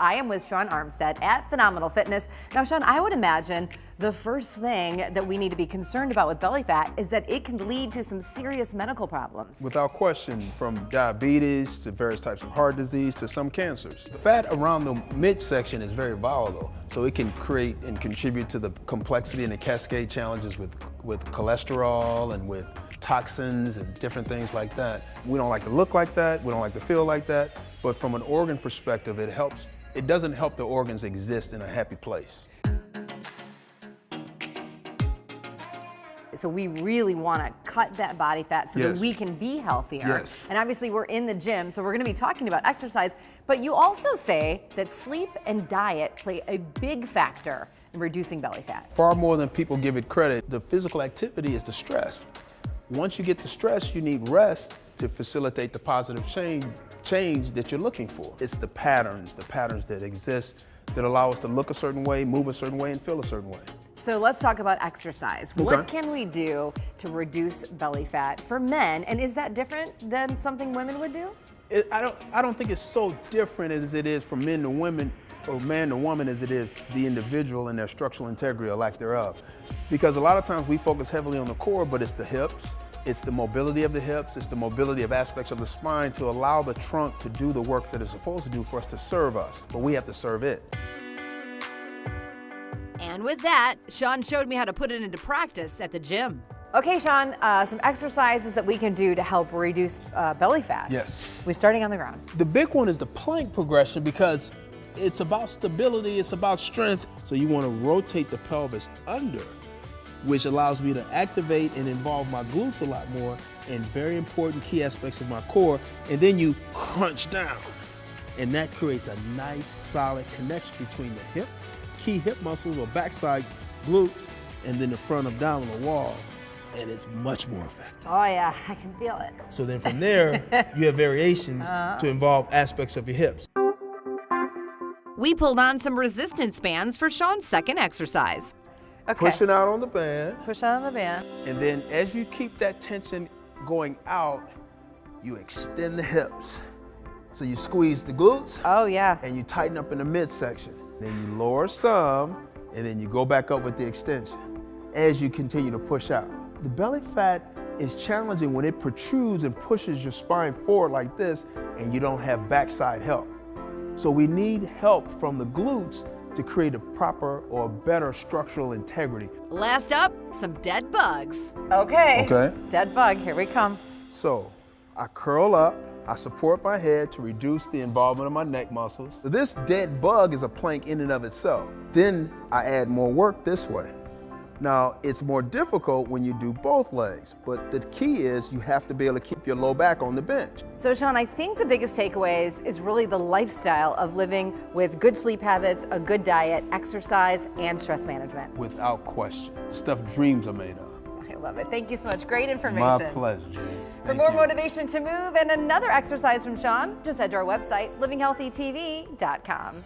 I am with Sean Armstead at Phenomenal Fitness. Now, Sean, I would imagine the first thing that we need to be concerned about with belly fat is that it can lead to some serious medical problems. Without question, from diabetes to various types of heart disease to some cancers. The fat around the midsection is very volatile, so it can create and contribute to the complexity and the cascade challenges with cholesterol and with toxins and different things like that. We don't like to look like that, we don't like to feel like that, but from an organ perspective, it doesn't help the organs exist in a happy place. So we really want to cut that body fat so that we can be healthier. Yes. And obviously we're in the gym, so we're going to be talking about exercise, but you also say that sleep and diet play a big factor in reducing belly fat. Far more than people give it credit, the physical activity is the stress. Once you get the stress, you need rest to facilitate the positive change that you're looking for. It's the patterns that exist that allow us to look a certain way, move a certain way, and feel a certain way. So let's talk about exercise. Okay. What can we do to reduce belly fat for men? And is that different than something women would do? I don't think it's so different as it is from men to women, or man to woman, as it is the individual and their structural integrity or lack thereof. Because a lot of times we focus heavily on the core, but it's the hips, it's the mobility of the hips, it's the mobility of aspects of the spine to allow the trunk to do the work that it's supposed to do for us to serve us, but we have to serve it. And with that, Sean showed me how to put it into practice at the gym. Okay, Sean, some exercises that we can do to help reduce belly fat. Yes. We're starting on the ground. The big one is the plank progression because it's about stability, it's about strength. So you want to rotate the pelvis under, which allows me to activate and involve my glutes a lot more and very important key aspects of my core. And then you crunch down. And that creates a nice solid connection between the key hip muscles or backside glutes and then the front abdominal wall. And it's much more effective. Oh yeah, I can feel it. So then from there, you have variations to involve aspects of your hips. We pulled on some resistance bands for Sean's second exercise. Okay. Pushing out on the band. Push out on the band. And then as you keep that tension going out, you extend the hips. So you squeeze the glutes. Oh yeah. And you tighten up in the midsection. Then you lower some, and then you go back up with the extension as you continue to push out. The belly fat is challenging when it protrudes and pushes your spine forward like this, and you don't have backside help. So we need help from the glutes to create a proper or better structural integrity. Last up, some dead bugs. Okay. Dead bug, here we come. So I curl up, I support my head to reduce the involvement of my neck muscles. This dead bug is a plank in and of itself. Then I add more work this way. Now, it's more difficult when you do both legs, but the key is you have to be able to keep your low back on the bench. So Sean, I think the biggest takeaways is really the lifestyle of living with good sleep habits, a good diet, exercise, and stress management. Without question. Stuff dreams are made of. I love it. Thank you so much. Great information. My pleasure, Jane. For more motivation to move and another exercise from Sean, just head to our website, livinghealthytv.com.